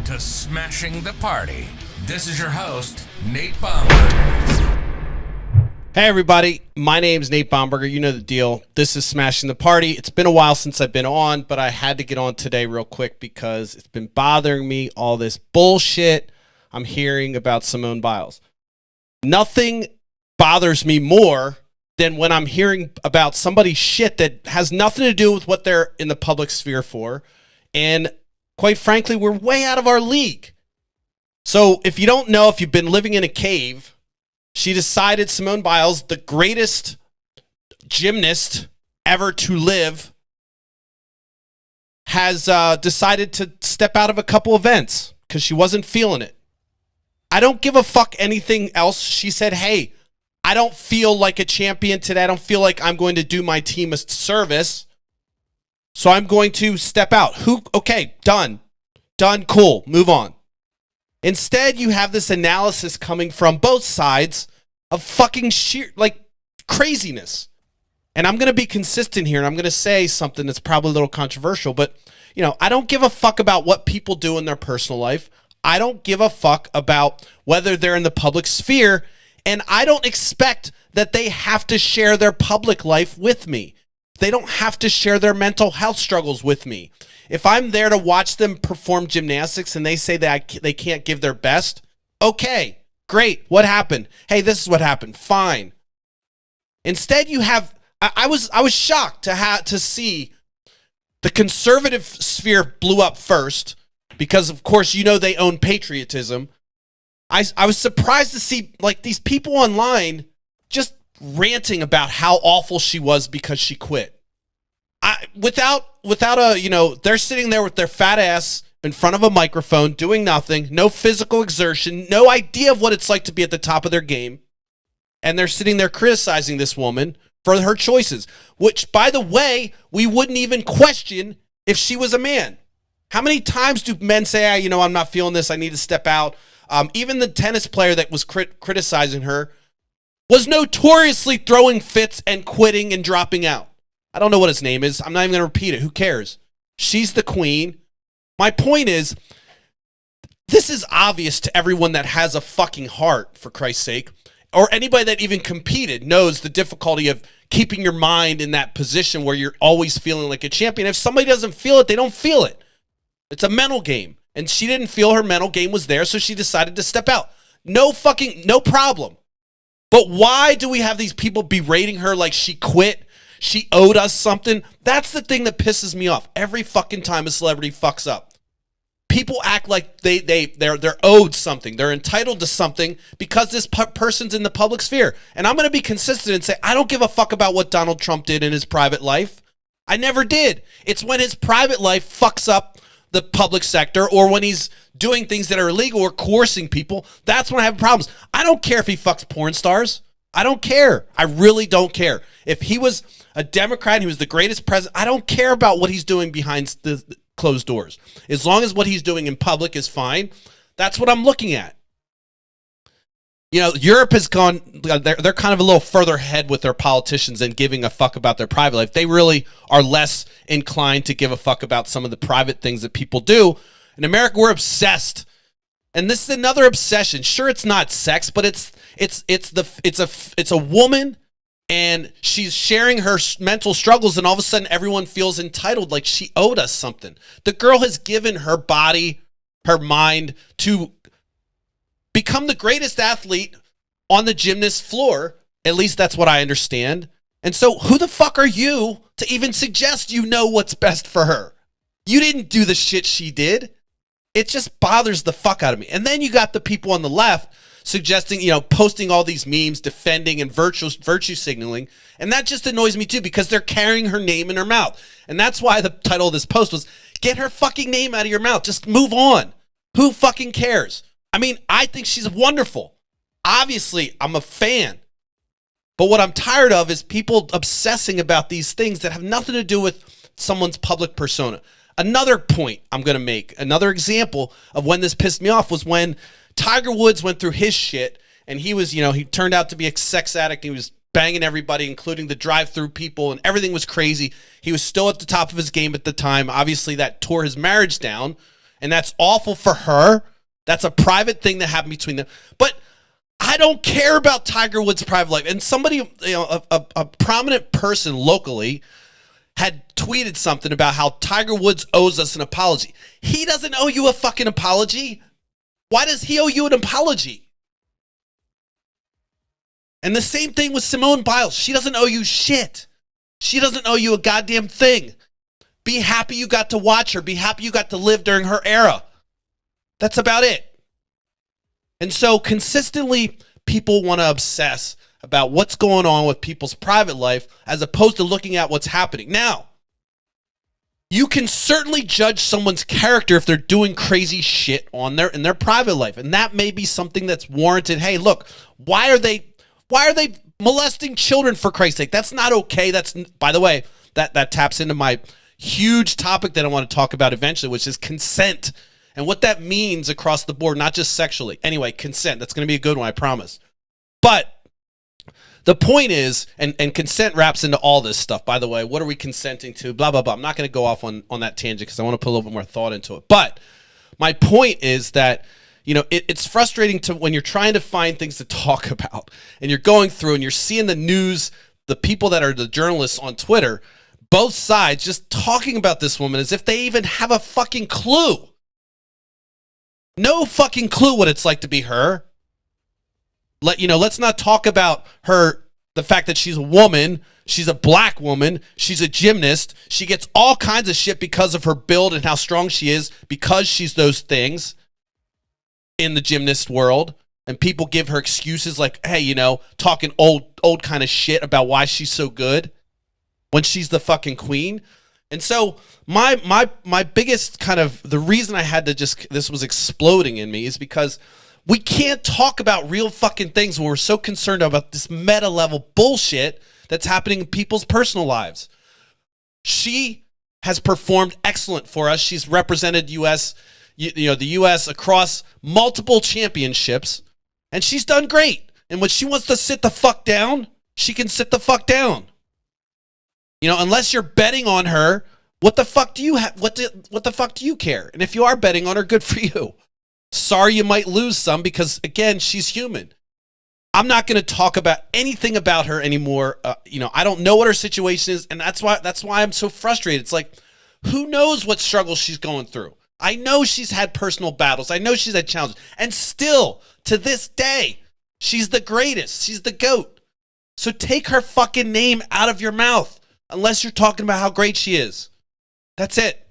to Smashing the Party. This is your host, Nate Bomberger. Hey everybody, my name's Nate Bomberger. You know the deal. This is Smashing the Party. It's been a while since I've been on, but I had to get on today real quick because it's been bothering me, all this bullshit I'm hearing about Simone Biles. Nothing bothers me more than when I'm hearing about somebody's shit that has nothing to do with what they're in the public sphere for. And quite frankly, we're way out of our league. So if you don't know, if you've been living in a cave, she decided, Simone Biles, the greatest gymnast ever to live, has decided to step out of a couple events because she wasn't feeling it. I don't give a fuck anything else. She said, hey, I don't feel like a champion today. I don't feel like I'm going to do my team a service. So I'm going to step out. Okay, done. Done, cool, move on. Instead, you have this analysis coming from both sides of fucking sheer, craziness. And I'm going to be consistent here, and I'm going to say something that's probably a little controversial, but, I don't give a fuck about what people do in their personal life. I don't give a fuck about whether they're in the public sphere, and I don't expect that they have to share their public life with me. They don't have to share their mental health struggles with me. If I'm there to watch them perform gymnastics and they say that they can't give their best, okay, great. What happened? Hey, this is what happened. Fine. Instead, you have. I was shocked to see the conservative sphere blew up first because, of course, they own patriotism. I was surprised to see these people online just ranting about how awful she was because she quit. They're sitting there with their fat ass in front of a microphone doing nothing, no physical exertion, no idea of what it's like to be at the top of their game. And they're sitting there criticizing this woman for her choices, which, by the way, we wouldn't even question if she was a man. How many times do men say, I'm not feeling this, I need to step out? Even the tennis player that was criticizing her was notoriously throwing fits and quitting and dropping out. I don't know what his name is. I'm not even going to repeat it. Who cares? She's the queen. My point is, this is obvious to everyone that has a fucking heart, for Christ's sake, or anybody that even competed knows the difficulty of keeping your mind in that position where you're always feeling like a champion. If somebody doesn't feel it, they don't feel it. It's a mental game. And she didn't feel her mental game was there, so she decided to step out. No problem. But why do we have these people berating her like she quit? She owed us something. That's the thing that pisses me off. Every fucking time a celebrity fucks up, people act like they're owed something. They're entitled to something because this person's in the public sphere. And I'm going to be consistent and say, I don't give a fuck about what Donald Trump did in his private life. I never did. It's when his private life fucks up the public sector, or when he's doing things that are illegal or coercing people, that's when I have problems. I don't care if he fucks porn stars. I don't care. I really don't care. If he was a Democrat and he was the greatest president, I don't care about what he's doing behind the closed doors. As long as what he's doing in public is fine, that's what I'm looking at. Europe has gone, they're kind of a little further ahead with their politicians than giving a fuck about their private life. They really are less inclined to give a fuck about some of the private things that people do. In America, we're obsessed. And this is another obsession. Sure, it's not sex, but it's a woman, and she's sharing her mental struggles, and all of a sudden everyone feels entitled, like she owed us something. The girl has given her body, her mind to become the greatest athlete on the gymnast floor. At least that's what I understand. And so who the fuck are you to even suggest what's best for her? You didn't do the shit she did. It just bothers the fuck out of me. And then you got the people on the left suggesting, posting all these memes, defending and virtue signaling. And that just annoys me too, because they're carrying her name in her mouth. And that's why the title of this post was, get her fucking name out of your mouth. Just move on. Who fucking cares? I think she's wonderful. Obviously, I'm a fan. But what I'm tired of is people obsessing about these things that have nothing to do with someone's public persona. Another point I'm going to make, another example of when this pissed me off was when Tiger Woods went through his shit, and he was, he turned out to be a sex addict. He was banging everybody, including the drive-through people, and everything was crazy. He was still at the top of his game at the time. Obviously, that tore his marriage down, And that's awful for her. That's a private thing that happened between them. But I don't care about Tiger Woods' private life. And somebody, a prominent person locally had tweeted something about how Tiger Woods owes us an apology. He doesn't owe you a fucking apology. Why does he owe you an apology? And the same thing with Simone Biles. She doesn't owe you shit. She doesn't owe you a goddamn thing. Be happy you got to watch her. Be happy you got to live during her era. That's about it. And so consistently, people want to obsess about what's going on with people's private life as opposed to looking at what's happening. Now, you can certainly judge someone's character if they're doing crazy shit in their private life. And that may be something that's warranted. Hey, look, why are they molesting children, for Christ's sake? That's not okay. That's, by the way, that taps into my huge topic that I want to talk about eventually, which is consent and what that means across the board, not just sexually. Anyway, consent. That's going to be a good one, I promise. But the point is, and consent wraps into all this stuff, by the way. What are we consenting to? Blah, blah, blah. I'm not going to go off on that tangent because I want to put a little bit more thought into it. But my point is that, it's frustrating when you're trying to find things to talk about and you're going through and you're seeing the news, the people that are the journalists on Twitter, both sides just talking about this woman as if they even have a fucking clue. No fucking clue what it's like to be her. Let's not talk about her, the fact that she's a woman, she's a black woman, she's a gymnast, she gets all kinds of shit because of her build and how strong she is because she's those things in the gymnast world. And people give her excuses like, hey, talking old kind of shit about why she's so good when she's the fucking queen. And so my biggest kind of, the reason I had to this was exploding in me is because we can't talk about real fucking things when we're so concerned about this meta level bullshit that's happening in people's personal lives. She has performed excellent for us. She's represented the U.S. across multiple championships, and she's done great. And when she wants to sit the fuck down, she can sit the fuck down. Unless you're betting on her, what the fuck do you have? What the fuck do you care? And if you are betting on her, good for you. Sorry you might lose some because, again, she's human. I'm not going to talk about anything about her anymore. I don't know what her situation is, and that's why I'm so frustrated. It's like, who knows what struggles she's going through? I know she's had personal battles. I know she's had challenges. And still, to this day, she's the greatest. She's the GOAT. So take her fucking name out of your mouth unless you're talking about how great she is. That's it.